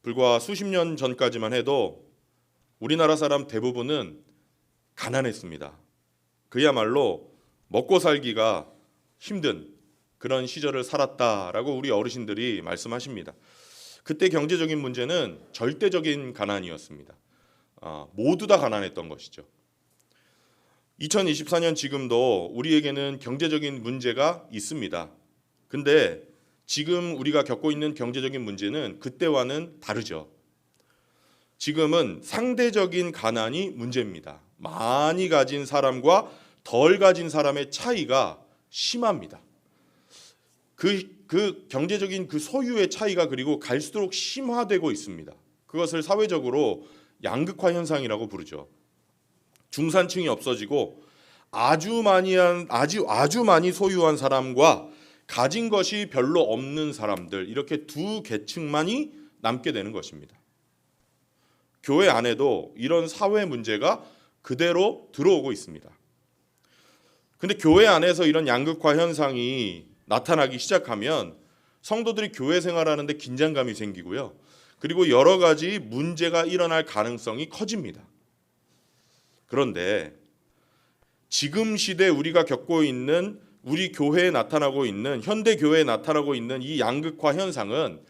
불과 수십 년 전까지만 해도 우리나라 사람 대부분은 가난했습니다. 그야말로 먹고 살기가 힘든 그런 시절을 살았다라고 우리 어르신들이 말씀하십니다. 그때 경제적인 문제는 절대적인 가난이었습니다. 모두 다 가난했던 것이죠. 2024년 지금도 우리에게는 경제적인 문제가 있습니다. 근데 지금 우리가 겪고 있는 경제적인 문제는 그때와는 다르죠. 지금은 상대적인 가난이 문제입니다. 많이 가진 사람과 덜 가진 사람의 차이가 심합니다. 그 경제적인 그 소유의 차이가 그리고 갈수록 심화되고 있습니다. 그것을 사회적으로 양극화 현상이라고 부르죠. 중산층이 없어지고 아주 많이 소유한 사람과 가진 것이 별로 없는 사람들, 이렇게 두 계층만이 남게 되는 것입니다. 교회 안에도 이런 사회 문제가 그대로 들어오고 있습니다. 근데 교회 안에서 이런 양극화 현상이 나타나기 시작하면 성도들이 교회 생활하는데 긴장감이 생기고요. 그리고 여러 가지 문제가 일어날 가능성이 커집니다. 그런데 지금 시대 우리가 겪고 있는, 우리 교회에 나타나고 있는, 현대 교회에 나타나고 있는 이 양극화 현상은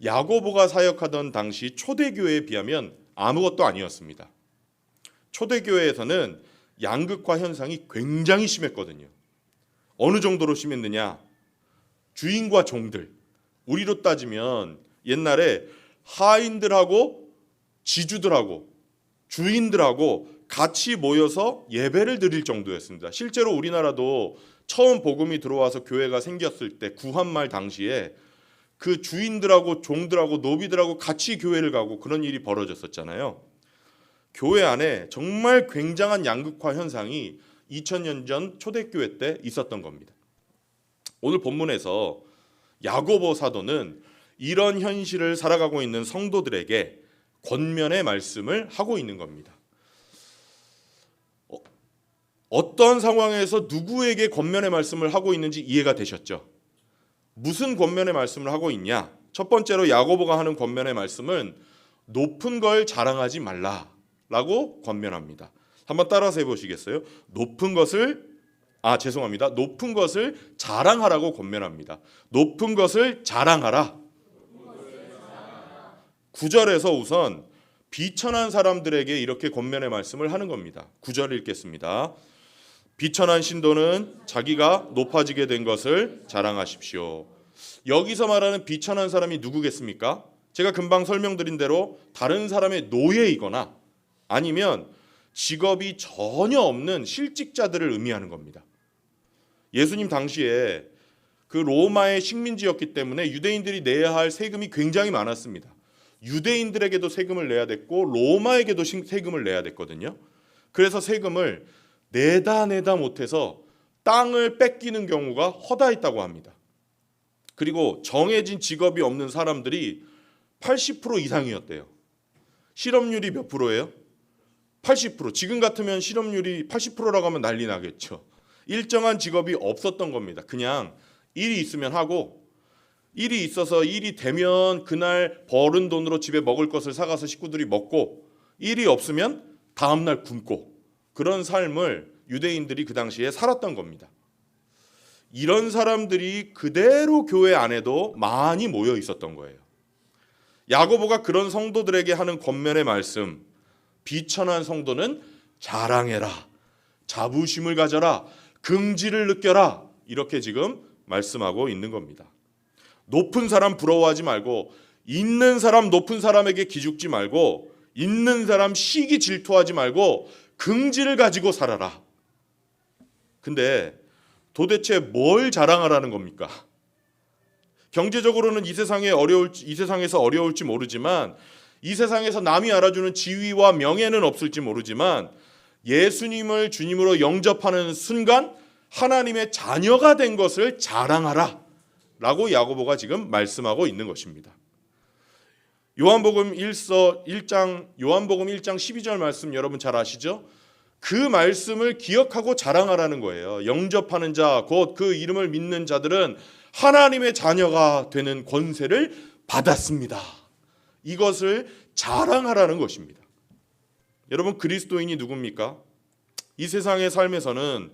야고보가 사역하던 당시 초대교회에 비하면 아무것도 아니었습니다. 초대교회에서는 양극화 현상이 굉장히 심했거든요. 어느 정도로 심했느냐? 주인과 종들, 우리로 따지면 옛날에 하인들하고 지주들하고 주인들하고 같이 모여서 예배를 드릴 정도였습니다. 실제로 우리나라도 처음 복음이 들어와서 교회가 생겼을 때 구한말 당시에 그 주인들하고 종들하고 노비들하고 같이 교회를 가고 그런 일이 벌어졌었잖아요. 교회 안에 정말 굉장한 양극화 현상이 2000년 전 초대교회 때 있었던 겁니다. 오늘 본문에서 야고보 사도는 이런 현실을 살아가고 있는 성도들에게 권면의 말씀을 하고 있는 겁니다. 어떤 상황에서 누구에게 권면의 말씀을 하고 있는지 이해가 되셨죠? 무슨 권면의 말씀을 하고 있냐? 첫 번째로 야고보가 하는 권면의 말씀은 높은 걸 자랑하지 말라라고 권면합니다. 한번 따라서 해보시겠어요? 높은 것을 자랑하라고 권면합니다. 높은 것을 자랑하라. 9절에서 우선 비천한 사람들에게 이렇게 권면의 말씀을 하는 겁니다. 9절 읽겠습니다. 비천한 신도는 자기가 높아지게 된 것을 자랑하십시오. 여기서 말하는 비천한 사람이 누구겠습니까? 제가 금방 설명드린 대로 다른 사람의 노예이거나 아니면 직업이 전혀 없는 실직자들을 의미하는 겁니다. 예수님 당시에 그 로마의 식민지였기 때문에 유대인들이 내야 할 세금이 굉장히 많았습니다. 유대인들에게도 세금을 내야 됐고 로마에게도 세금을 내야 됐거든요. 그래서 세금을 내다 못해서 땅을 뺏기는 경우가 허다했다고 합니다. 그리고 정해진 직업이 없는 사람들이 80% 이상이었대요. 실업률이 몇 프로예요? 80%. 지금 같으면 실업률이 80%라고 하면 난리 나겠죠. 일정한 직업이 없었던 겁니다. 그냥 일이 있으면 하고, 일이 있어서 일이 되면 그날 벌은 돈으로 집에 먹을 것을 사가서 식구들이 먹고, 일이 없으면 다음날 굶고, 그런 삶을 유대인들이 그 당시에 살았던 겁니다. 이런 사람들이 그대로 교회 안에도 많이 모여 있었던 거예요. 야고보가 그런 성도들에게 하는 권면의 말씀, 비천한 성도는 자랑해라, 자부심을 가져라, 긍지를 느껴라, 이렇게 지금 말씀하고 있는 겁니다. 높은 사람 부러워하지 말고, 있는 사람 높은 사람에게 기죽지 말고, 있는 사람 시기 질투하지 말고 긍지를 가지고 살아라. 근데 도대체 뭘 자랑하라는 겁니까? 경제적으로는 이 세상에서 어려울지 모르지만, 이 세상에서 남이 알아주는 지위와 명예는 없을지 모르지만, 예수님을 주님으로 영접하는 순간 하나님의 자녀가 된 것을 자랑하라 라고 야고보가 지금 말씀하고 있는 것입니다. 요한복음 1장 12절 말씀 여러분 잘 아시죠? 그 말씀을 기억하고 자랑하라는 거예요. 영접하는 자, 곧 그 이름을 믿는 자들은 하나님의 자녀가 되는 권세를 받았습니다. 이것을 자랑하라는 것입니다. 여러분, 그리스도인이 누굽니까? 이 세상의 삶에서는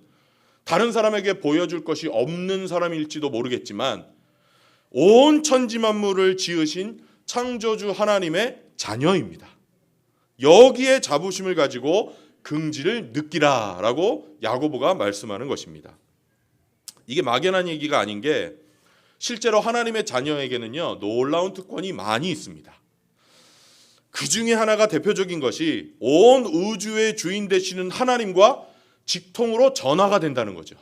다른 사람에게 보여줄 것이 없는 사람일지도 모르겠지만 온 천지 만물을 지으신 창조주 하나님의 자녀입니다. 여기에 자부심을 가지고 긍지를 느끼라라고 야고보가 말씀하는 것입니다. 이게 막연한 얘기가 아닌 게 실제로 하나님의 자녀에게는요, 놀라운 특권이 많이 있습니다. 그 중에 하나가 대표적인 것이 온 우주의 주인 되시는 하나님과 직통으로 전화가 된다는 거죠.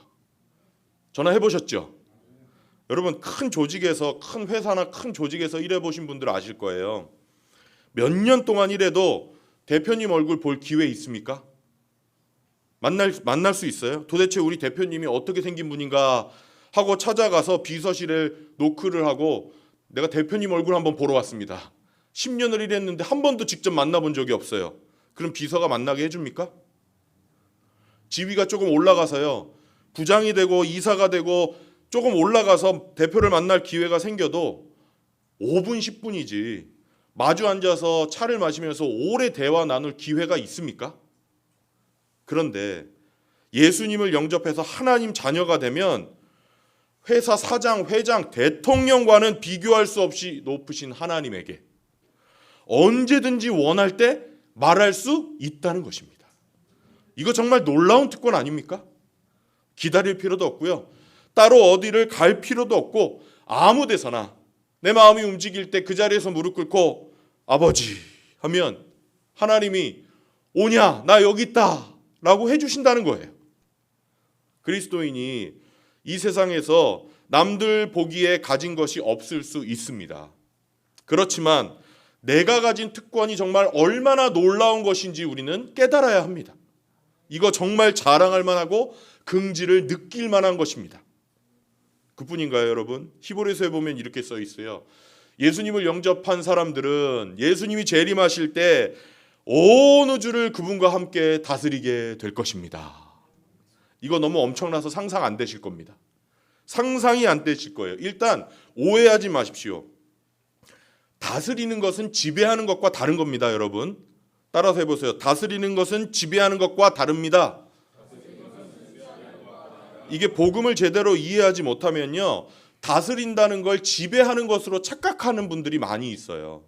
전화해 보셨죠? 여러분, 큰 조직에서, 큰 회사나 큰 조직에서 일해보신 분들 아실 거예요. 몇 년 동안 일해도 대표님 얼굴 볼 기회 있습니까? 만날 수 있어요? 도대체 우리 대표님이 어떻게 생긴 분인가 하고 찾아가서 비서실에 노크를 하고 내가 대표님 얼굴 한번 보러 왔습니다. 10년을 일했는데 한 번도 직접 만나본 적이 없어요. 그럼 비서가 만나게 해줍니까? 지위가 조금 올라가서요, 부장이 되고 이사가 되고 조금 올라가서 대표를 만날 기회가 생겨도 5분 10분이지 마주 앉아서 차를 마시면서 오래 대화 나눌 기회가 있습니까? 그런데 예수님을 영접해서 하나님 자녀가 되면 회사 사장, 회장, 대통령과는 비교할 수 없이 높으신 하나님에게 언제든지 원할 때 말할 수 있다는 것입니다. 이거 정말 놀라운 특권 아닙니까? 기다릴 필요도 없고요, 따로 어디를 갈 필요도 없고 아무 데서나 내 마음이 움직일 때 그 자리에서 무릎 꿇고 아버지 하면 하나님이 오냐, 나 여기 있다 라고 해주신다는 거예요. 그리스도인이 이 세상에서 남들 보기에 가진 것이 없을 수 있습니다. 그렇지만 내가 가진 특권이 정말 얼마나 놀라운 것인지 우리는 깨달아야 합니다. 이거 정말 자랑할 만하고 긍지를 느낄 만한 것입니다. 그뿐인가요, 여러분? 히브리서에 보면 이렇게 써 있어요. 예수님을 영접한 사람들은 예수님이 재림하실 때 온 우주를 그분과 함께 다스리게 될 것입니다. 이거 너무 엄청나서 상상 안 되실 겁니다. 상상이 안 되실 거예요. 일단 오해하지 마십시오. 다스리는 것은 지배하는 것과 다른 겁니다, 여러분. 따라서 해보세요. 다스리는 것은 지배하는 것과 다릅니다. 이게 복음을 제대로 이해하지 못하면요, 다스린다는 걸 지배하는 것으로 착각하는 분들이 많이 있어요.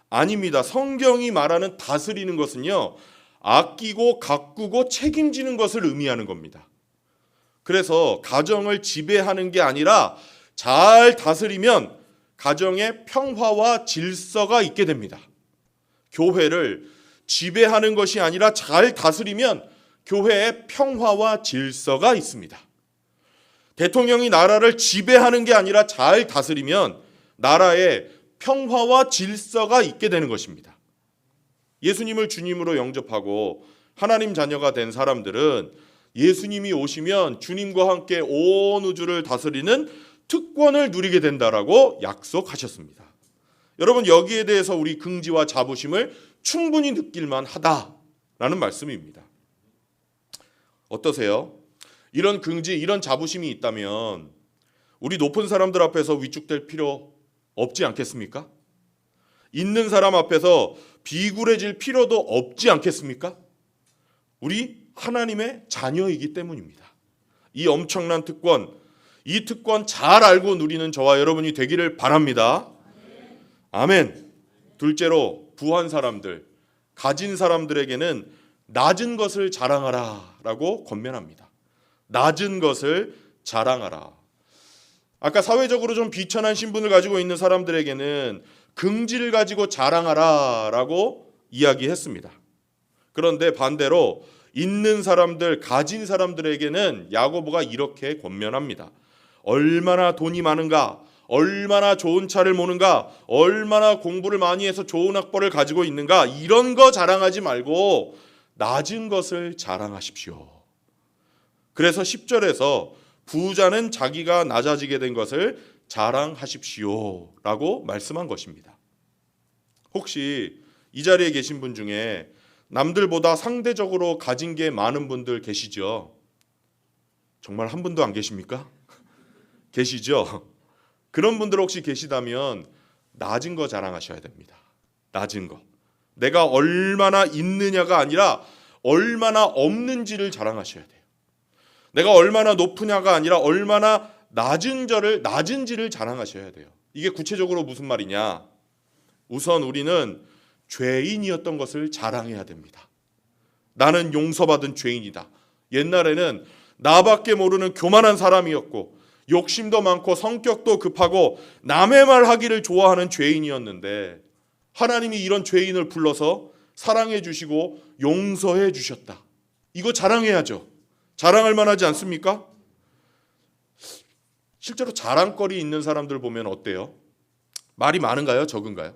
아닙니다. 성경이 말하는 다스리는 것은요, 아끼고 가꾸고 책임지는 것을 의미하는 겁니다. 그래서 가정을 지배하는 게 아니라 잘 다스리면 가정에 평화와 질서가 있게 됩니다. 교회를 지배하는 것이 아니라 잘 다스리면 교회에 평화와 질서가 있습니다. 대통령이 나라를 지배하는 게 아니라 잘 다스리면 나라에 평화와 질서가 있게 되는 것입니다. 예수님을 주님으로 영접하고 하나님 자녀가 된 사람들은 예수님이 오시면 주님과 함께 온 우주를 다스리는 특권을 누리게 된다라고 약속하셨습니다. 여러분, 여기에 대해서 우리 긍지와 자부심을 충분히 느낄만 하다라는 말씀입니다. 어떠세요? 이런 긍지, 이런 자부심이 있다면 우리 높은 사람들 앞에서 위축될 필요 없지 않겠습니까? 있는 사람 앞에서 비굴해질 필요도 없지 않겠습니까? 우리 하나님의 자녀이기 때문입니다. 이 엄청난 특권, 이 특권 잘 알고 누리는 저와 여러분이 되기를 바랍니다. 아멘. 둘째로, 부한 사람들, 가진 사람들에게는 낮은 것을 자랑하라 라고 권면합니다. 낮은 것을 자랑하라. 아까 사회적으로 좀 비천한 신분을 가지고 있는 사람들에게는 긍지를 가지고 자랑하라 라고 이야기했습니다. 그런데 반대로 있는 사람들, 가진 사람들에게는 야고보가 이렇게 권면합니다. 얼마나 돈이 많은가, 얼마나 좋은 차를 모는가, 얼마나 공부를 많이 해서 좋은 학벌을 가지고 있는가, 이런 거 자랑하지 말고 낮은 것을 자랑하십시오. 그래서 10절에서 부자는 자기가 낮아지게 된 것을 자랑하십시오 라고 말씀한 것입니다. 혹시 이 자리에 계신 분 중에 남들보다 상대적으로 가진 게 많은 분들 계시죠? 정말 한 분도 안 계십니까? 계시죠? 그런 분들 혹시 계시다면 낮은 거 자랑하셔야 됩니다. 낮은 것. 내가 얼마나 있느냐가 아니라 얼마나 없는지를 자랑하셔야 돼요. 내가 얼마나 높으냐가 아니라 얼마나 낮은지를 자랑하셔야 돼요. 이게 구체적으로 무슨 말이냐? 우선 우리는 죄인이었던 것을 자랑해야 됩니다. 나는 용서받은 죄인이다. 옛날에는 나밖에 모르는 교만한 사람이었고 욕심도 많고 성격도 급하고 남의 말 하기를 좋아하는 죄인이었는데 하나님이 이런 죄인을 불러서 사랑해 주시고 용서해 주셨다. 이거 자랑해야죠. 자랑할 만하지 않습니까? 실제로 자랑거리 있는 사람들 보면 어때요? 말이 많은가요? 적은가요?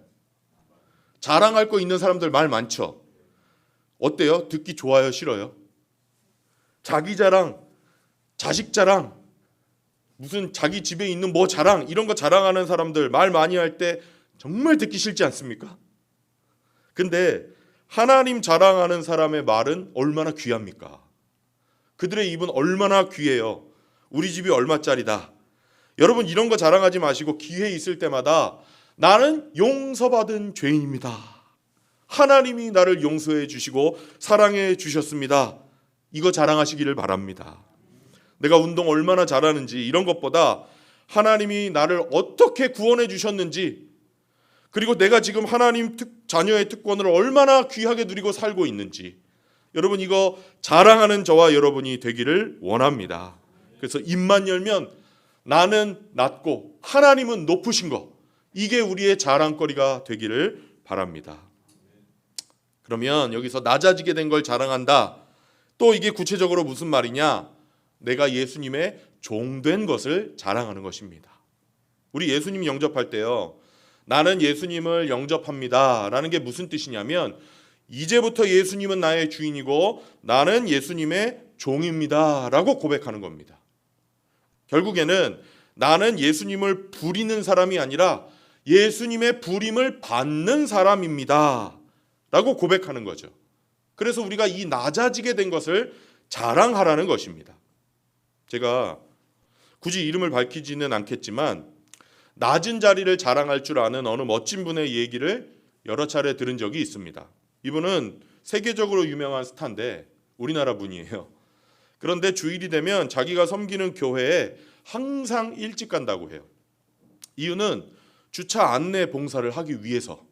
자랑할 거 있는 사람들 말 많죠? 어때요? 듣기 좋아요? 싫어요? 자기 자랑, 자식 자랑, 무슨 자기 집에 있는 뭐 자랑, 이런 거 자랑하는 사람들 말 많이 할 때 정말 듣기 싫지 않습니까? 근데 하나님 자랑하는 사람의 말은 얼마나 귀합니까? 그들의 입은 얼마나 귀해요. 우리 집이 얼마짜리다. 여러분 이런 거 자랑하지 마시고 기회 있을 때마다 나는 용서받은 죄인입니다. 하나님이 나를 용서해 주시고 사랑해 주셨습니다. 이거 자랑하시기를 바랍니다. 내가 운동 얼마나 잘하는지 이런 것보다 하나님이 나를 어떻게 구원해 주셨는지, 그리고 내가 지금 하나님 자녀의 특권을 얼마나 귀하게 누리고 살고 있는지, 여러분 이거 자랑하는 저와 여러분이 되기를 원합니다. 그래서 입만 열면 나는 낮고 하나님은 높으신 것, 이게 우리의 자랑거리가 되기를 바랍니다. 그러면 여기서 낮아지게 된 걸 자랑한다. 또 이게 구체적으로 무슨 말이냐? 내가 예수님의 종된 것을 자랑하는 것입니다. 우리 예수님 영접할 때요, 나는 예수님을 영접합니다 라는 게 무슨 뜻이냐면 이제부터 예수님은 나의 주인이고 나는 예수님의 종입니다 라고 고백하는 겁니다. 결국에는 나는 예수님을 부리는 사람이 아니라 예수님의 부림을 받는 사람입니다 라고 고백하는 거죠. 그래서 우리가 이 낮아지게 된 것을 자랑하라는 것입니다. 제가 굳이 이름을 밝히지는 않겠지만 낮은 자리를 자랑할 줄 아는 어느 멋진 분의 얘기를 여러 차례 들은 적이 있습니다. 이분은 세계적으로 유명한 스타인데 우리나라 분이에요. 그런데 주일이 되면 자기가 섬기는 교회에 항상 일찍 간다고 해요. 이유는 주차 안내 봉사를 하기 위해서.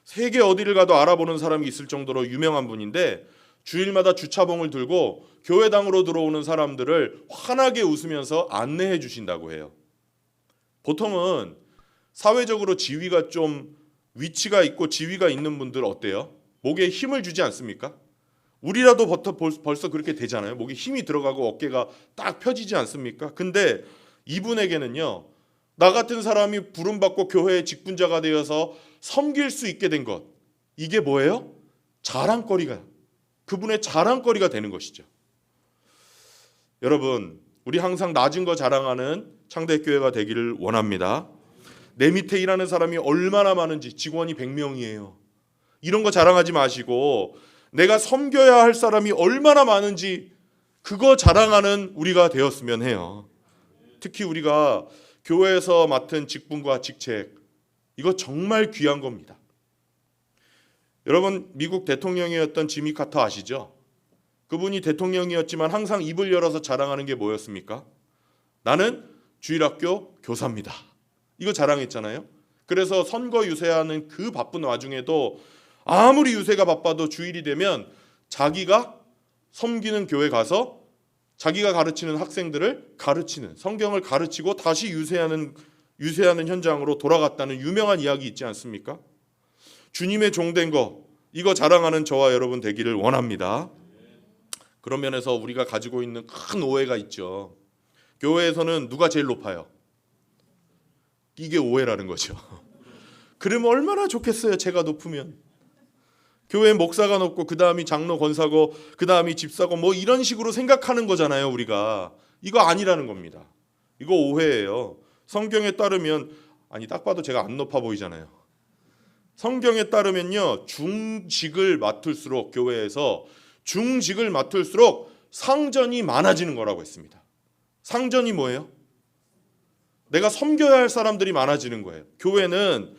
세계 어디를 가도 알아보는 사람이 있을 정도로 유명한 분인데 주일마다 주차봉을 들고 교회당으로 들어오는 사람들을 환하게 웃으면서 안내해 주신다고 해요. 보통은 사회적으로 지위가 좀 위치가 있고 지위가 있는 분들 어때요? 목에 힘을 주지 않습니까? 우리라도 벌써 그렇게 되잖아요. 목에 힘이 들어가고 어깨가 딱 펴지지 않습니까? 근데 이분에게는요, 나 같은 사람이 부름받고 교회의 직분자가 되어서 섬길 수 있게 된 것, 이게 뭐예요? 자랑거리가, 그분의 자랑거리가 되는 것이죠. 여러분, 우리 항상 낮은 거 자랑하는 창대교회가 되기를 원합니다. 내 밑에 일하는 사람이 얼마나 많은지, 직원이 100명이에요. 이런 거 자랑하지 마시고 내가 섬겨야 할 사람이 얼마나 많은지 그거 자랑하는 우리가 되었으면 해요. 특히 우리가 교회에서 맡은 직분과 직책, 이거 정말 귀한 겁니다. 여러분 미국 대통령이었던 지미 카터 아시죠? 그분이 대통령이었지만 항상 입을 열어서 자랑하는 게 뭐였습니까? 나는 주일학교 교사입니다. 이거 자랑했잖아요. 그래서 선거 유세하는 그 바쁜 와중에도 아무리 유세가 바빠도 주일이 되면 자기가 섬기는 교회 가서 자기가 가르치는 학생들을 가르치는, 성경을 가르치고 다시 유세하는 현장으로 돌아갔다는 유명한 이야기 있지 않습니까? 주님의 종된 거, 이거 자랑하는 저와 여러분 되기를 원합니다. 그런 면에서 우리가 가지고 있는 큰 오해가 있죠. 교회에서는 누가 제일 높아요? 이게 오해라는 거죠. 그러면 얼마나 좋겠어요, 제가 높으면. 교회 목사가 높고 그 다음이 장로 권사고 그 다음이 집사고 뭐 이런 식으로 생각하는 거잖아요, 우리가. 이거 아니라는 겁니다. 이거 오해예요. 성경에 따르면, 아니 딱 봐도 제가 안 높아 보이잖아요. 성경에 따르면요, 중직을 맡을수록, 교회에서 중직을 맡을수록 상전이 많아지는 거라고 했습니다. 상전이 뭐예요? 내가 섬겨야 할 사람들이 많아지는 거예요. 교회는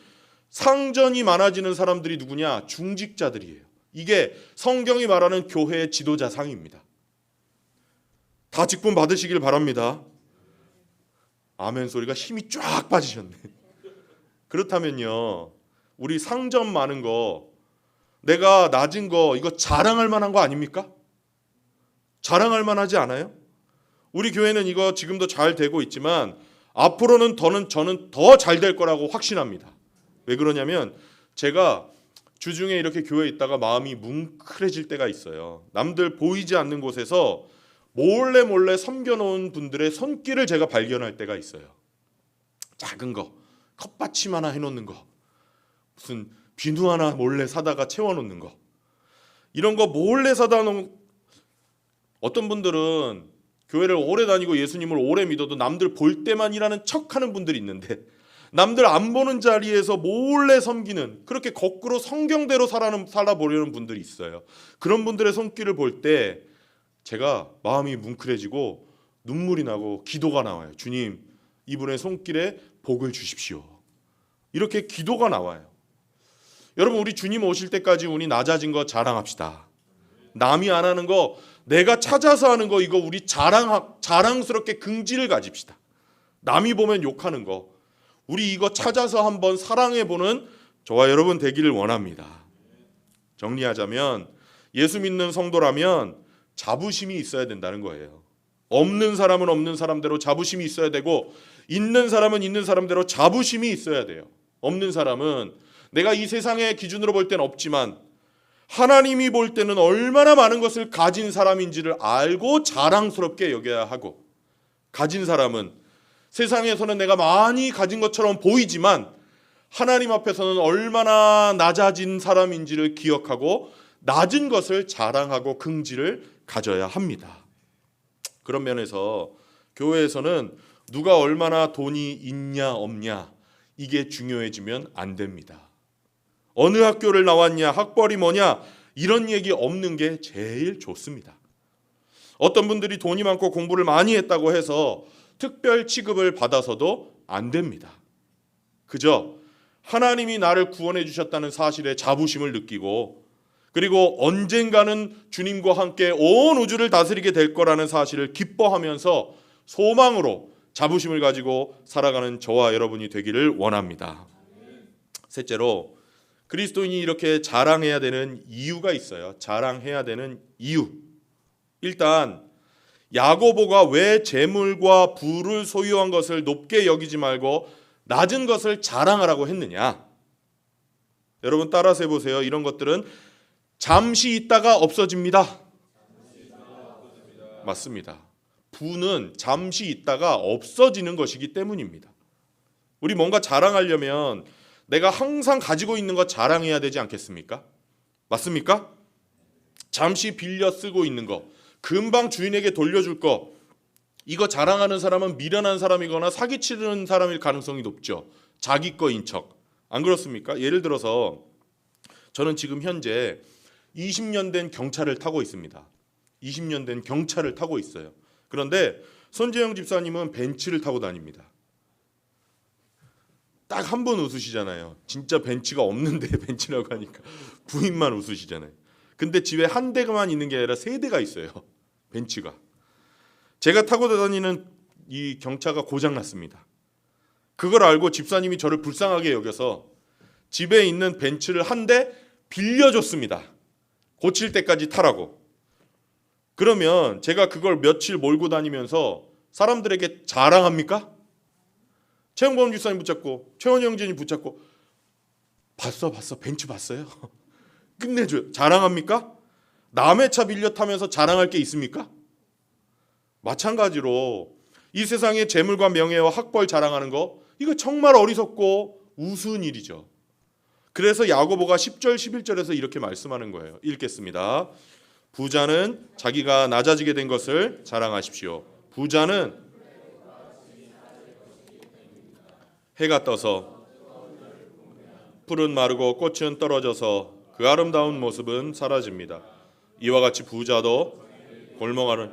상전이 많아지는 사람들이 누구냐? 중직자들이에요. 이게 성경이 말하는 교회의 지도자 상입니다. 다 직분 받으시길 바랍니다. 아멘 소리가 힘이 쫙 빠지셨네. 그렇다면요, 우리 상전 많은 거, 내가 낮은 거, 이거 자랑할 만한 거 아닙니까? 자랑할 만하지 않아요? 우리 교회는 이거 지금도 잘 되고 있지만 앞으로는 저는 더 잘 될 거라고 확신합니다. 왜 그러냐면 제가 주중에 이렇게 교회에 있다가 마음이 뭉클해질 때가 있어요. 남들 보이지 않는 곳에서 몰래 섬겨놓은 분들의 손길을 제가 발견할 때가 있어요. 작은 거, 컵받침 하나 해놓는 거, 무슨 비누 하나 몰래 사다가 채워놓는 거, 이런 거 몰래 사다 놓은. 어떤 분들은 교회를 오래 다니고 예수님을 오래 믿어도 남들 볼 때만 일하는 척하는 분들이 있는데, 남들 안 보는 자리에서 몰래 섬기는, 그렇게 거꾸로 성경대로 살아보려는 분들이 있어요. 그런 분들의 손길을 볼 때 제가 마음이 뭉클해지고 눈물이 나고 기도가 나와요. 주님, 이분의 손길에 복을 주십시오. 이렇게 기도가 나와요. 여러분, 우리 주님 오실 때까지 우리 낮아진 거 자랑합시다. 남이 안 하는 거 내가 찾아서 하는 거, 이거 우리 자랑스럽게 긍지를 가집시다. 남이 보면 욕하는 거, 우리 이거 찾아서 한번 사랑해보는 저와 여러분 되기를 원합니다. 정리하자면 예수 믿는 성도라면 자부심이 있어야 된다는 거예요. 없는 사람은 없는 사람대로 자부심이 있어야 되고, 있는 사람은 있는 사람대로 자부심이 있어야 돼요. 없는 사람은 내가 이 세상의 기준으로 볼 때는 없지만 하나님이 볼 때는 얼마나 많은 것을 가진 사람인지를 알고 자랑스럽게 여겨야 하고, 가진 사람은 세상에서는 내가 많이 가진 것처럼 보이지만 하나님 앞에서는 얼마나 낮아진 사람인지를 기억하고 낮은 것을 자랑하고 긍지를 가져야 합니다. 그런 면에서 교회에서는 누가 얼마나 돈이 있냐 없냐, 이게 중요해지면 안 됩니다. 어느 학교를 나왔냐, 학벌이 뭐냐, 이런 얘기 없는 게 제일 좋습니다. 어떤 분들이 돈이 많고 공부를 많이 했다고 해서 특별 취급을 받아서도 안 됩니다. 그저 하나님이 나를 구원해 주셨다는 사실에 자부심을 느끼고, 그리고 언젠가는 주님과 함께 온 우주를 다스리게 될 거라는 사실을 기뻐하면서 소망으로 자부심을 가지고 살아가는 저와 여러분이 되기를 원합니다. 셋째로, 그리스도인이 이렇게 자랑해야 되는 이유가 있어요. 자랑해야 되는 이유. 일단 야고보가 왜 재물과 부를 소유한 것을 높게 여기지 말고 낮은 것을 자랑하라고 했느냐? 여러분 따라서 해보세요. 이런 것들은 잠시 있다가 없어집니다. 맞습니다. 부는 잠시 있다가 없어지는 것이기 때문입니다. 우리 뭔가 자랑하려면 내가 항상 가지고 있는 것 자랑해야 되지 않겠습니까? 맞습니까? 잠시 빌려 쓰고 있는 거, 금방 주인에게 돌려줄 거, 이거 자랑하는 사람은 미련한 사람이거나 사기치는 사람일 가능성이 높죠. 자기 거인 척. 안 그렇습니까? 예를 들어서 저는 지금 현재 20년 된 경차를 타고 있습니다. 20년 된 경차를 타고 있어요. 그런데 손재영 집사님은 벤츠를 타고 다닙니다. 딱 한 번 웃으시잖아요. 진짜 벤츠가 없는데 벤츠라고 하니까 부인만 웃으시잖아요. 근데 집에 한 대만 있는 게 아니라 세 대가 있어요. 벤츠가. 제가 타고 다니는 이 경차가 고장났습니다. 그걸 알고 집사님이 저를 불쌍하게 여겨서 집에 있는 벤츠를 한 대 빌려줬습니다. 고칠 때까지 타라고. 그러면 제가 그걸 며칠 몰고 다니면서 사람들에게 자랑합니까? 최영범 집사님 붙잡고 최원영 전이 붙잡고 봤어 벤츠 봤어요? 끝내줘요. 자랑합니까? 남의 차 빌려 타면서 자랑할 게 있습니까? 마찬가지로 이 세상의 재물과 명예와 학벌 자랑하는 거, 이거 정말 어리석고 우스운 일이죠. 그래서 야고보가 10절 11절에서 이렇게 말씀하는 거예요. 읽겠습니다. 부자는 자기가 낮아지게 된 것을 자랑하십시오. 부자는 해가 떠서 풀은 마르고 꽃은 떨어져서 그 아름다운 모습은 사라집니다. 이와 같이 부자도 골망하는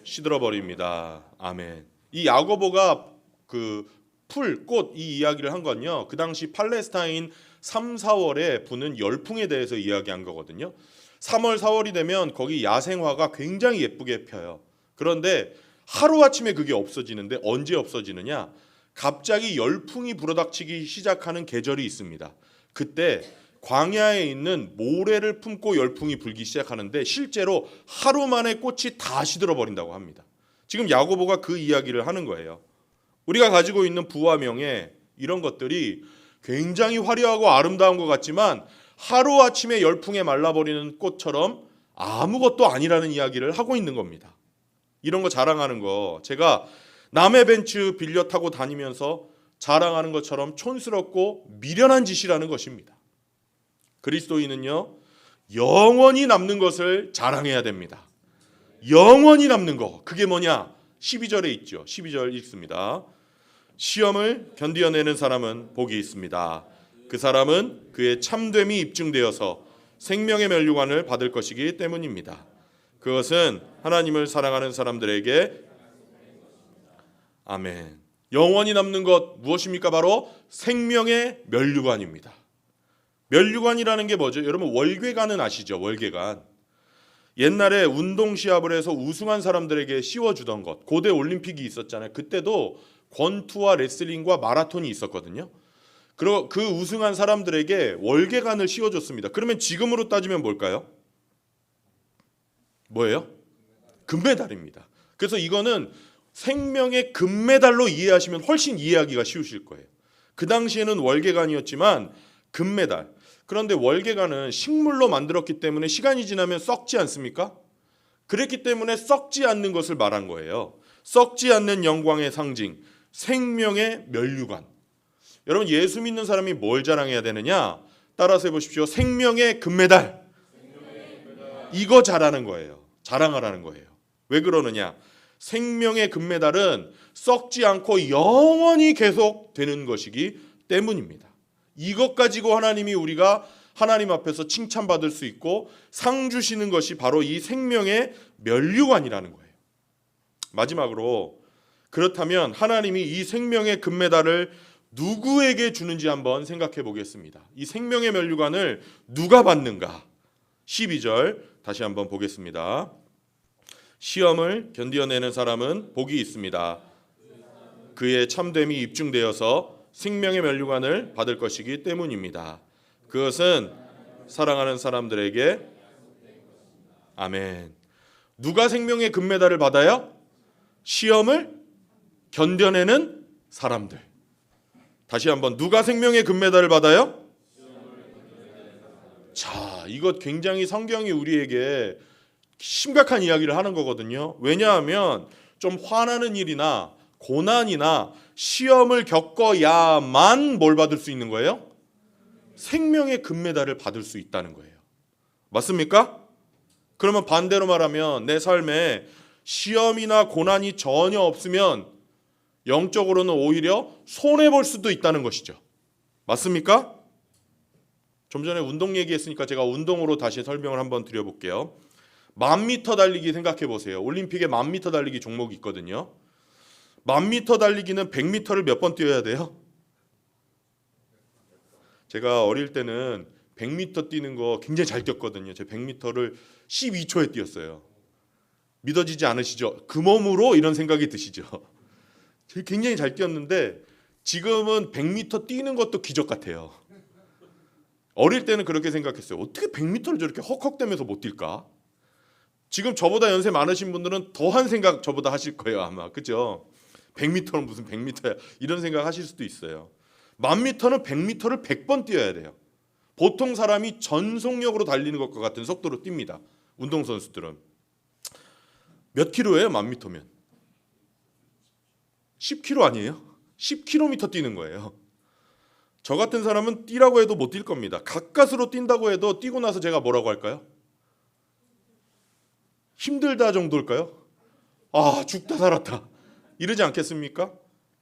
시들어 버립니다. 아멘. 이 야고보가 그 풀, 꽃 이 이야기를 한 건요. 그 당시 팔레스타인 3, 4월에 부는 열풍에 대해서 이야기한 거거든요. 3월, 4월이 되면 거기 야생화가 굉장히 예쁘게 펴요. 그런데 하루아침에 그게 없어지는데 언제 없어지느냐? 갑자기 열풍이 불어닥치기 시작하는 계절이 있습니다. 그때 광야에 있는 모래를 품고 열풍이 불기 시작하는데 실제로 하루 만에 꽃이 다 시들어 버린다고 합니다. 지금 야고보가 그 이야기를 하는 거예요. 우리가 가지고 있는 부와 명예 이런 것들이 굉장히 화려하고 아름다운 것 같지만 하루아침에 열풍에 말라버리는 꽃처럼 아무것도 아니라는 이야기를 하고 있는 겁니다. 이런 거 자랑하는 거 제가 남의 벤츠 빌려 타고 다니면서 자랑하는 것처럼 촌스럽고 미련한 짓이라는 것입니다. 그리스도인은요 영원히 남는 것을 자랑해야 됩니다. 영원히 남는 거 그게 뭐냐? 12절에 있죠. 12절 읽습니다. 시험을 견디어내는 사람은 복이 있습니다. 그 사람은 그의 참됨이 입증되어서 생명의 면류관을 받을 것이기 때문입니다. 그것은 하나님을 사랑하는 사람들에게 아멘. 영원히 남는 것 무엇입니까? 바로 생명의 면류관입니다. 면류관이라는 게 뭐죠? 여러분 월궤관은 아시죠? 월궤관. 옛날에 운동 시합을 해서 우승한 사람들에게 씌워주던 것. 고대 올림픽이 있었잖아요. 그때도 권투와 레슬링과 마라톤이 있었거든요. 그리고 그 우승한 사람들에게 월계관을 씌워줬습니다. 그러면 지금으로 따지면 뭘까요? 뭐예요? 금메달입니다. 그래서 이거는 생명의 금메달로 이해하시면 훨씬 이해하기가 쉬우실 거예요. 그 당시에는 월계관이었지만 금메달. 그런데 월계관은 식물로 만들었기 때문에 시간이 지나면 썩지 않습니까? 그랬기 때문에 썩지 않는 것을 말한 거예요. 썩지 않는 영광의 상징, 생명의 면류관. 여러분 예수 믿는 사람이 뭘 자랑해야 되느냐? 따라서 해보십시오. 생명의 금메달. 이거 자랑하는 거예요. 자랑하라는 거예요. 왜 그러느냐? 생명의 금메달은 썩지 않고 영원히 계속 되는 것이기 때문입니다. 이것 가지고 하나님이 우리가 하나님 앞에서 칭찬받을 수 있고 상 주시는 것이 바로 이 생명의 면류관이라는 거예요. 마지막으로 그렇다면 하나님이 이 생명의 금메달을 누구에게 주는지 한번 생각해 보겠습니다. 이 생명의 면류관을 누가 받는가? 12절 다시 한번 보겠습니다. 시험을 견디어내는 사람은 복이 있습니다. 그의 참됨이 입증되어서 생명의 면류관을 받을 것이기 때문입니다. 그것은 사랑하는 사람들에게 아멘. 누가 생명의 금메달을 받아요? 시험을 견뎌내는 사람들. 다시 한번 누가 생명의 금메달을 받아요? 자, 이것 굉장히 성경이 우리에게 심각한 이야기를 하는 거거든요. 왜냐하면 좀 화나는 일이나 고난이나 시험을 겪어야만 뭘 받을 수 있는 거예요? 생명의 금메달을 받을 수 있다는 거예요. 맞습니까? 그러면 반대로 말하면 내 삶에 시험이나 고난이 전혀 없으면 영적으로는 오히려 손해볼 수도 있다는 것이죠. 맞습니까? 좀 전에 운동 얘기했으니까 제가 운동으로 다시 설명을 한번 드려볼게요. 1000m 달리기 생각해 보세요. 올림픽에 1000m 달리기 종목이 있거든요. 1000m 달리기는 100m를 몇 번 뛰어야 돼요? 제가 어릴 때는 100m 뛰는 거 굉장히 잘 뛰었거든요. 제가 100m를 12초에 뛰었어요. 믿어지지 않으시죠? 그 몸으로 이런 생각이 드시죠? 제가 굉장히 잘 뛰었는데 지금은 100m 뛰는 것도 기적 같아요. 어릴 때는 그렇게 생각했어요. 어떻게 100m를 저렇게 헉헉대면서 못 뛸까? 지금 저보다 연세 많으신 분들은 더한 생각 저보다 하실 거예요 아마. 그죠? 100m는 무슨 100m야 이런 생각 하실 수도 있어요. 1000m는 100m를 100번 뛰어야 돼요. 보통 사람이 전속력으로 달리는 것과 같은 속도로 뜁니다. 운동선수들은. 몇 킬로예요 1000m면? 10km 아니에요? 10km 뛰는 거예요. 저 같은 사람은 뛰라고 해도 못 뛸 겁니다. 가까스로 뛴다고 해도 뛰고 나서 제가 뭐라고 할까요? 힘들다 정도일까요? 아, 죽다 살았다 이러지 않겠습니까?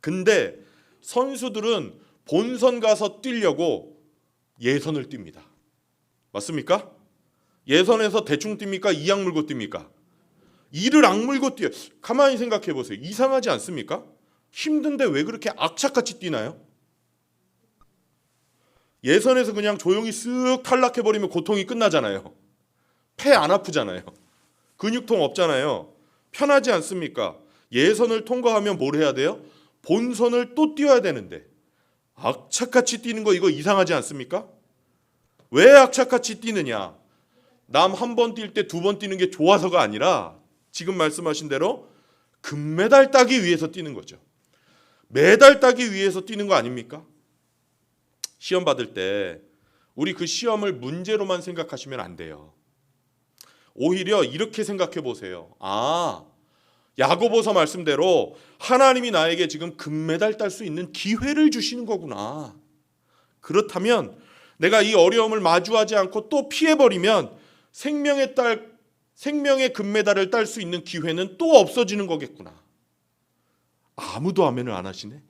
근데 선수들은 본선 가서 뛰려고 예선을 뜁니다. 맞습니까? 예선에서 대충 뜁니까? 이악 물고 뜁니까? 이를 악물고 뛰어요. 가만히 생각해 보세요. 이상하지 않습니까? 힘든데 왜 그렇게 악착같이 뛰나요? 예선에서 그냥 조용히 쓱 탈락해버리면 고통이 끝나잖아요. 폐 안 아프잖아요. 근육통 없잖아요. 편하지 않습니까? 예선을 통과하면 뭘 해야 돼요? 본선을 또 뛰어야 되는데 악착같이 뛰는 거 이거 이상하지 않습니까? 왜 악착같이 뛰느냐? 남 한 번 뛸 때 두 번 뛰는 게 좋아서가 아니라 지금 말씀하신 대로 금메달 따기 위해서 뛰는 거죠. 메달 따기 위해서 뛰는 거 아닙니까? 시험 받을 때 우리 그 시험을 문제로만 생각하시면 안 돼요. 오히려 이렇게 생각해 보세요. 야고보서 말씀대로 하나님이 나에게 지금 금메달 딸 수 있는 기회를 주시는 거구나. 그렇다면 내가 이 어려움을 마주하지 않고 또 피해버리면 생명의 금메달을 딸 수 있는 기회는 또 없어지는 거겠구나. 아무도 아멘을 안 하시네.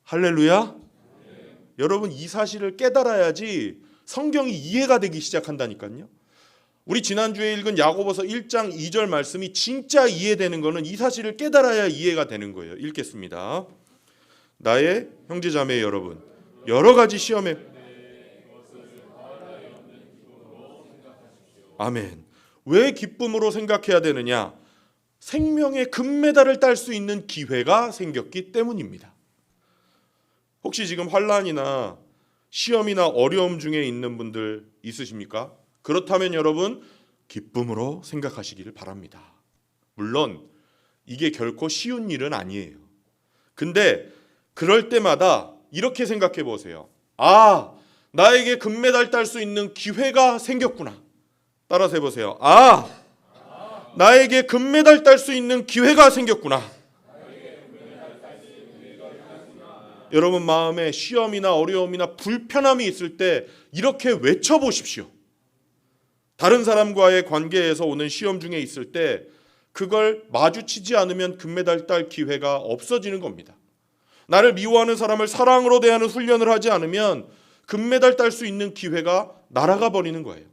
할렐루야. 여러분 이 사실을 깨달아야지 성경이 이해가 되기 시작한다니까요. 우리 지난주에 읽은 야고보서 1장 2절 말씀이 진짜 이해되는 것은 이 사실을 깨달아야 이해가 되는 거예요. 읽겠습니다. 나의 형제자매 여러분, 여러 가지 시험에 아멘. 왜 기쁨으로 생각해야 되느냐? 생명의 금메달을 딸 수 있는 기회가 생겼기 때문입니다. 혹시 지금 환난이나 시험이나 어려움 중에 있는 분들 있으십니까? 그렇다면 여러분 기쁨으로 생각하시기를 바랍니다. 물론 이게 결코 쉬운 일은 아니에요. 근데 그럴 때마다 이렇게 생각해 보세요. 나에게 금메달 딸 수 있는 기회가 생겼구나. 따라서 해보세요. 나에게 금메달 딸 수 있는 기회가 생겼구나. 여러분 마음에 시험이나 어려움이나 불편함이 있을 때 이렇게 외쳐보십시오. 다른 사람과의 관계에서 오는 시험 중에 있을 때 그걸 마주치지 않으면 금메달 딸 기회가 없어지는 겁니다. 나를 미워하는 사람을 사랑으로 대하는 훈련을 하지 않으면 금메달 딸 수 있는 기회가 날아가 버리는 거예요.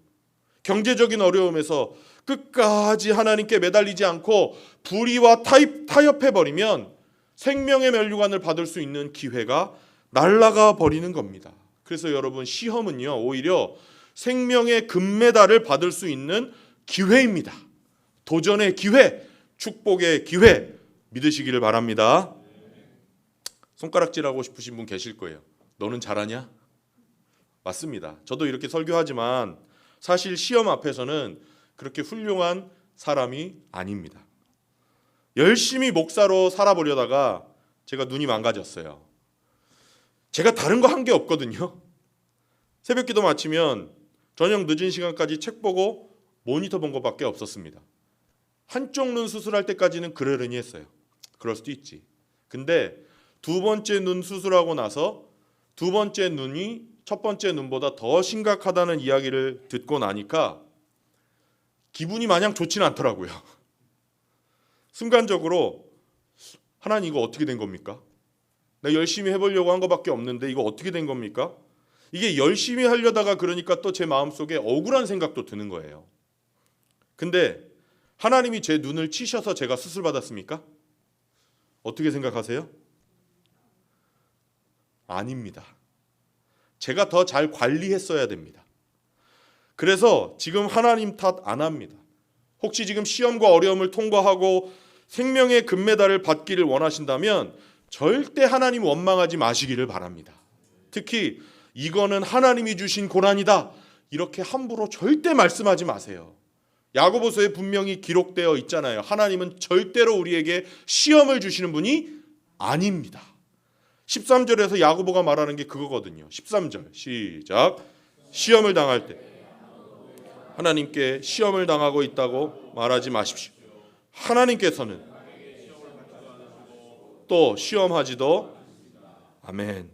경제적인 어려움에서 끝까지 하나님께 매달리지 않고 불의와 타협해버리면 생명의 면류관을 받을 수 있는 기회가 날아가 버리는 겁니다. 그래서 여러분 시험은요 오히려 생명의 금메달을 받을 수 있는 기회입니다. 도전의 기회, 축복의 기회 믿으시기를 바랍니다. 손가락질하고 싶으신 분 계실 거예요. 너는 잘하냐? 맞습니다. 저도 이렇게 설교하지만 사실 시험 앞에서는 그렇게 훌륭한 사람이 아닙니다. 열심히 목사로 살아보려다가 제가 눈이 망가졌어요. 제가 다른 거 한 게 없거든요. 새벽 기도 마치면 저녁 늦은 시간까지 책 보고 모니터 본 것밖에 없었습니다. 한쪽 눈 수술할 때까지는 그러려니 했어요. 그럴 수도 있지. 근데 두 번째 눈 수술하고 나서 두 번째 눈이 첫 번째 눈보다 더 심각하다는 이야기를 듣고 나니까 기분이 마냥 좋지는 않더라고요. 순간적으로 하나님 이거 어떻게 된 겁니까? 내가 열심히 해보려고 한 것밖에 없는데 이거 어떻게 된 겁니까? 이게 열심히 하려다가 그러니까 또 제 마음속에 억울한 생각도 드는 거예요. 근데 하나님이 제 눈을 치셔서 제가 수술받았습니까? 어떻게 생각하세요? 아닙니다. 제가 더 잘 관리했어야 됩니다. 그래서 지금 하나님 탓 안 합니다. 혹시 지금 시험과 어려움을 통과하고 생명의 금메달을 받기를 원하신다면 절대 하나님 원망하지 마시기를 바랍니다. 특히 이거는 하나님이 주신 고난이다 이렇게 함부로 절대 말씀하지 마세요. 야고보서에 분명히 기록되어 있잖아요. 하나님은 절대로 우리에게 시험을 주시는 분이 아닙니다. 13절에서 야고보가 말하는 게 그거거든요. 13절 시작. 시험을 당할 때 하나님께 시험을 당하고 있다고 말하지 마십시오. 하나님께서는 또 시험하지도 아멘.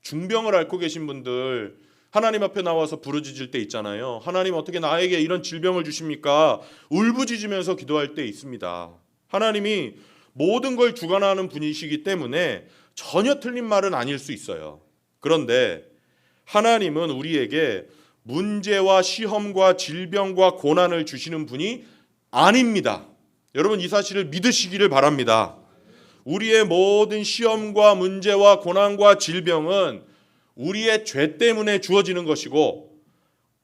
중병을 앓고 계신 분들 하나님 앞에 나와서 부르짖을 때 있잖아요. 하나님 어떻게 나에게 이런 질병을 주십니까? 울부짖으면서 기도할 때 있습니다. 하나님이 모든 걸 주관하는 분이시기 때문에 전혀 틀린 말은 아닐 수 있어요. 그런데 하나님은 우리에게 문제와 시험과 질병과 고난을 주시는 분이 아닙니다. 여러분 이 사실을 믿으시기를 바랍니다. 우리의 모든 시험과 문제와 고난과 질병은 우리의 죄 때문에 주어지는 것이고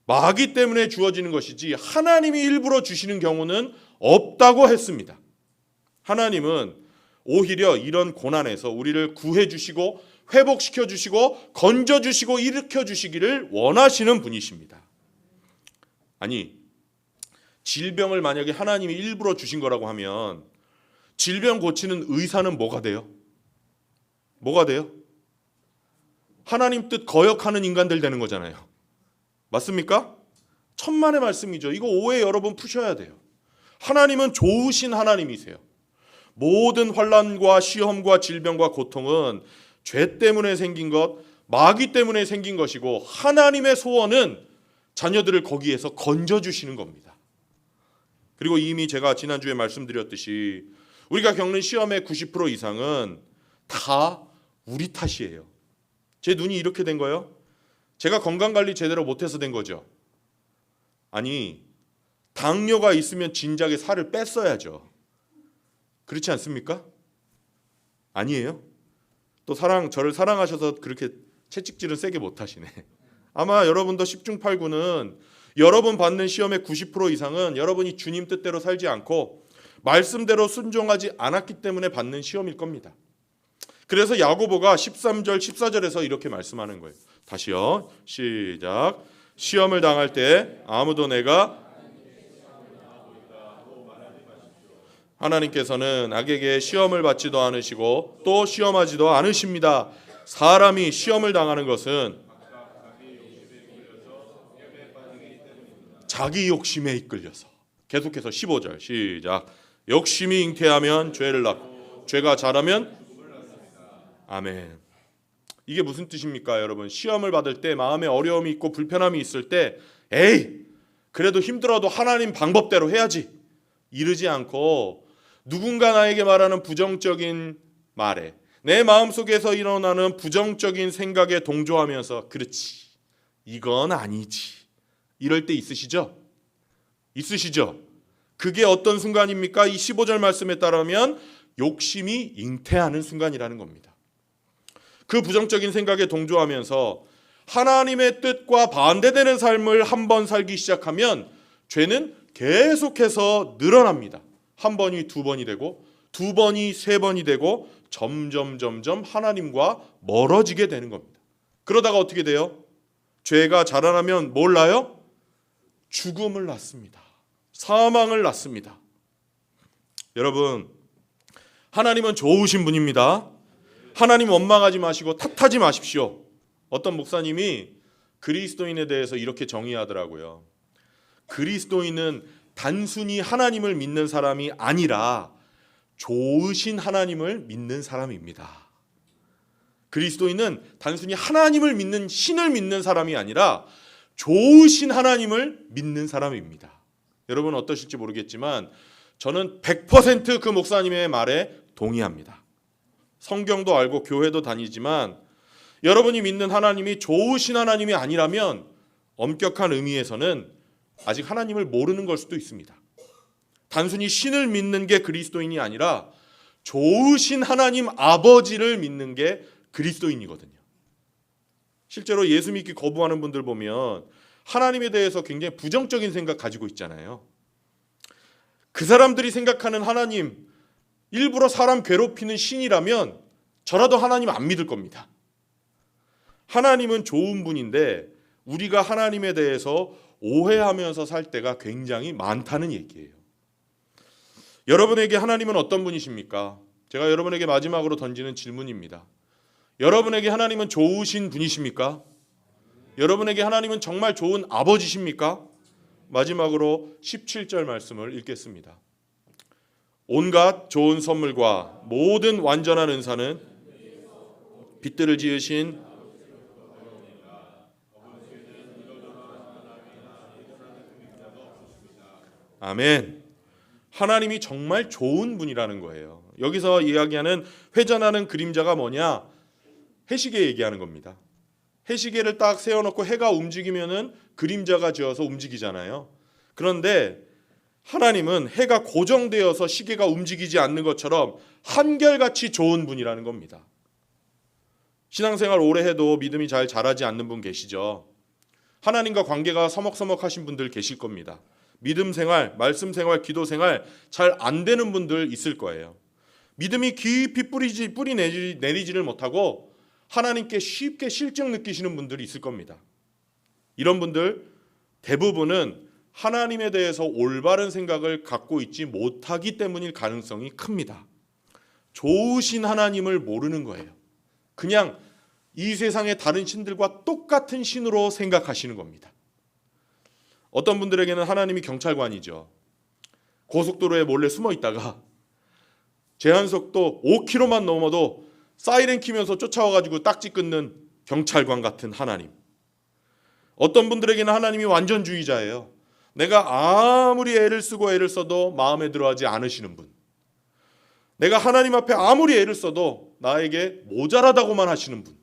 마귀 때문에 주어지는 것이지 하나님이 일부러 주시는 경우는 없다고 했습니다. 하나님은 오히려 이런 고난에서 우리를 구해 주시고 회복시켜 주시고 건져 주시고 일으켜 주시기를 원하시는 분이십니다. 아니, 질병을 만약에 하나님이 일부러 주신 거라고 하면 질병 고치는 의사는 뭐가 돼요? 뭐가 돼요? 하나님 뜻 거역하는 인간들 되는 거잖아요. 맞습니까? 천만의 말씀이죠. 이거 오해 여러분 푸셔야 돼요. 하나님은 좋으신 하나님이세요. 모든 환난과 시험과 질병과 고통은 죄 때문에 생긴 것, 마귀 때문에 생긴 것이고 하나님의 소원은 자녀들을 거기에서 건져주시는 겁니다. 그리고 이미 제가 지난주에 말씀드렸듯이 우리가 겪는 시험의 90% 이상은 다 우리 탓이에요. 제 눈이 이렇게 된 거예요? 제가 건강관리 제대로 못해서 된 거죠. 아니, 당뇨가 있으면 진작에 살을 뺐어야죠. 그렇지 않습니까? 아니에요? 또 저를 사랑하셔서 그렇게 채찍질은 세게 못하시네. 아마 여러분도 10중 8구는 여러분 받는 시험의 90% 이상은 여러분이 주님 뜻대로 살지 않고 말씀대로 순종하지 않았기 때문에 받는 시험일 겁니다. 그래서 야고보가 13절 14절에서 이렇게 말씀하는 거예요. 다시요. 시작. 시험을 당할 때 아무도 내가 하나님께서는 악에게 시험을 받지도 않으시고 또 시험하지도 않으십니다. 사람이 시험을 당하는 것은 자기 욕심에 이끌려서. 계속해서 15절 시작. 욕심이 잉태하면 죄를 낳고 죄가 자라면 아멘. 이게 무슨 뜻입니까, 여러분? 시험을 받을 때 마음에 어려움이 있고 불편함이 있을 때 에이, 그래도 힘들어도 하나님 방법대로 해야지 이러지 않고 누군가 나에게 말하는 부정적인 말에 내 마음속에서 일어나는 부정적인 생각에 동조하면서 그렇지, 이건 아니지, 이럴 때 있으시죠? 있으시죠? 그게 어떤 순간입니까? 이 15절 말씀에 따르면 욕심이 잉태하는 순간이라는 겁니다. 그 부정적인 생각에 동조하면서 하나님의 뜻과 반대되는 삶을 한번 살기 시작하면 죄는 계속해서 늘어납니다. 한 번이 두 번이 되고 두 번이 세 번이 되고 점점 하나님과 멀어지게 되는 겁니다. 그러다가 어떻게 돼요? 죄가 자라나면 뭘 낳아요? 죽음을 낳습니다. 사망을 낳습니다. 여러분, 하나님은 좋으신 분입니다. 하나님 원망하지 마시고 탓하지 마십시오. 어떤 목사님이 그리스도인에 대해서 이렇게 정의하더라고요. 그리스도인은 단순히 하나님을 믿는 사람이 아니라 좋으신 하나님을 믿는 사람입니다. 그리스도인은 단순히 하나님을 믿는 신을 믿는 사람이 아니라 좋으신 하나님을 믿는 사람입니다. 여러분 어떠실지 모르겠지만 저는 100% 그 목사님의 말에 동의합니다. 성경도 알고 교회도 다니지만 여러분이 믿는 하나님이 좋으신 하나님이 아니라면 엄격한 의미에서는 아직 하나님을 모르는 걸 수도 있습니다. 단순히 신을 믿는 게 그리스도인이 아니라 좋으신 하나님 아버지를 믿는 게 그리스도인이거든요. 실제로 예수 믿기 거부하는 분들 보면 하나님에 대해서 굉장히 부정적인 생각 가지고 있잖아요. 그 사람들이 생각하는 하나님, 일부러 사람 괴롭히는 신이라면 저라도 하나님 안 믿을 겁니다. 하나님은 좋은 분인데 우리가 하나님에 대해서 오해하면서 살 때가 굉장히 많다는 얘기예요. 여러분에게 하나님은 어떤 분이십니까? 제가 여러분에게 마지막으로 던지는 질문입니다. 여러분에게 하나님은 좋으신 분이십니까? 여러분에게 하나님은 정말 좋은 아버지십니까? 마지막으로 17절 말씀을 읽겠습니다. 온갖 좋은 선물과 모든 완전한 은사는 빛들을 지으신 아멘. 하나님이 정말 좋은 분이라는 거예요. 여기서 이야기하는 회전하는 그림자가 뭐냐? 해시계 얘기하는 겁니다. 해시계를 딱 세워놓고 해가 움직이면은 그림자가 지어서 움직이잖아요. 그런데 하나님은 해가 고정되어서 시계가 움직이지 않는 것처럼 한결같이 좋은 분이라는 겁니다. 신앙생활 오래 해도 믿음이 잘 자라지 않는 분 계시죠? 하나님과 관계가 서먹서먹하신 분들 계실 겁니다. 믿음 생활, 말씀 생활, 기도 생활 잘 안 되는 분들 있을 거예요. 믿음이 깊이 뿌리 내리지를 못하고 하나님께 쉽게 실증 느끼시는 분들이 있을 겁니다. 이런 분들 대부분은 하나님에 대해서 올바른 생각을 갖고 있지 못하기 때문일 가능성이 큽니다. 좋으신 하나님을 모르는 거예요. 그냥 이 세상의 다른 신들과 똑같은 신으로 생각하시는 겁니다. 어떤 분들에게는 하나님이 경찰관이죠. 고속도로에 몰래 숨어 있다가 제한속도 5km만 넘어도 사이렌 키면서 쫓아와가지고 딱지 끊는 경찰관 같은 하나님. 어떤 분들에게는 하나님이 완전주의자예요. 내가 아무리 애를 쓰고 애를 써도 마음에 들어하지 않으시는 분. 내가 하나님 앞에 아무리 애를 써도 나에게 모자라다고만 하시는 분.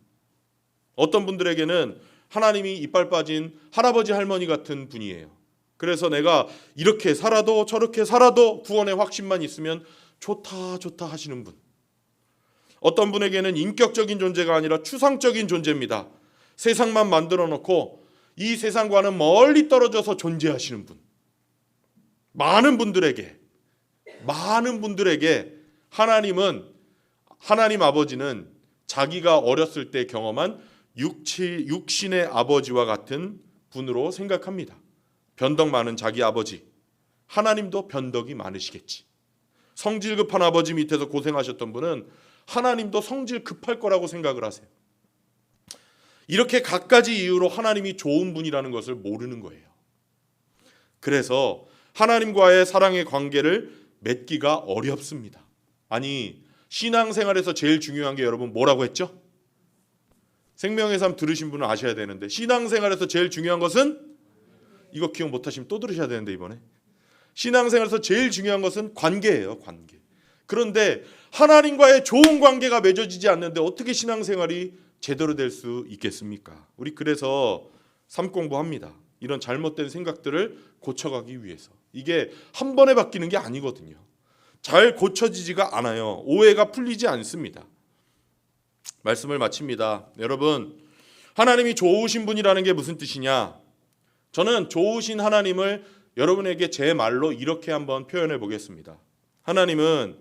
어떤 분들에게는 하나님이 이빨 빠진 할아버지 할머니 같은 분이에요. 그래서 내가 이렇게 살아도 저렇게 살아도 구원의 확신만 있으면 좋다 좋다 하시는 분. 어떤 분에게는 인격적인 존재가 아니라 추상적인 존재입니다. 세상만 만들어 놓고 이 세상과는 멀리 떨어져서 존재하시는 분. 많은 분들에게 하나님 아버지는 자기가 어렸을 때 경험한 육신의 아버지와 같은 분으로 생각합니다. 변덕 많은 자기 아버지. 하나님도 변덕이 많으시겠지. 성질 급한 아버지 밑에서 고생하셨던 분은 하나님도 성질 급할 거라고 생각을 하세요. 이렇게 갖가지 이유로 하나님이 좋은 분이라는 것을 모르는 거예요. 그래서 하나님과의 사랑의 관계를 맺기가 어렵습니다. 아니, 신앙생활에서 제일 중요한 게 여러분 뭐라고 했죠? 생명의 삶 들으신 분은 아셔야 되는데 신앙생활에서 제일 중요한 것은, 이거 기억 못하시면 또 들으셔야 되는데 이번에, 신앙생활에서 제일 중요한 것은 관계예요. 관계. 그런데 하나님과의 좋은 관계가 맺어지지 않는데 어떻게 신앙생활이 제대로 될 수 있겠습니까? 우리 그래서 삶 공부합니다. 이런 잘못된 생각들을 고쳐가기 위해서. 이게 한 번에 바뀌는 게 아니거든요. 잘 고쳐지지가 않아요. 오해가 풀리지 않습니다. 말씀을 마칩니다. 여러분, 하나님이 좋으신 분이라는 게 무슨 뜻이냐? 저는 좋으신 하나님을 여러분에게 제 말로 이렇게 한번 표현해 보겠습니다. 하나님은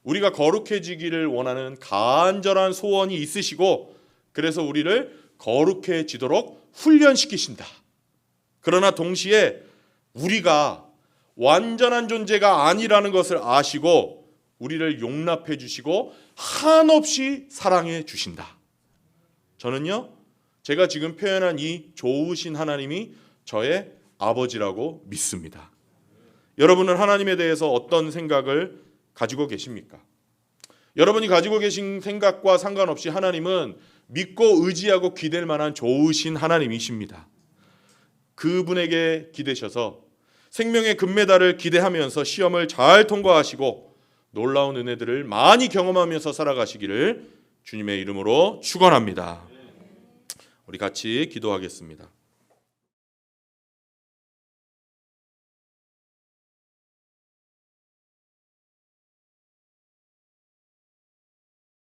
우리가 거룩해지기를 원하는 간절한 소원이 있으시고 그래서 우리를 거룩해지도록 훈련시키신다. 그러나 동시에 우리가 완전한 존재가 아니라는 것을 아시고 우리를 용납해 주시고 한없이 사랑해 주신다. 저는요, 제가 지금 표현한 이 좋으신 하나님이 저의 아버지라고 믿습니다. 여러분은 하나님에 대해서 어떤 생각을 가지고 계십니까? 여러분이 가지고 계신 생각과 상관없이 하나님은 믿고 의지하고 기댈 만한 좋으신 하나님이십니다. 그분에게 기대셔서 생명의 금메달을 기대하면서 시험을 잘 통과하시고 놀라운 은혜들을 많이 경험하면서 살아가시기를 주님의 이름으로 축원합니다. 우리 같이 기도하겠습니다.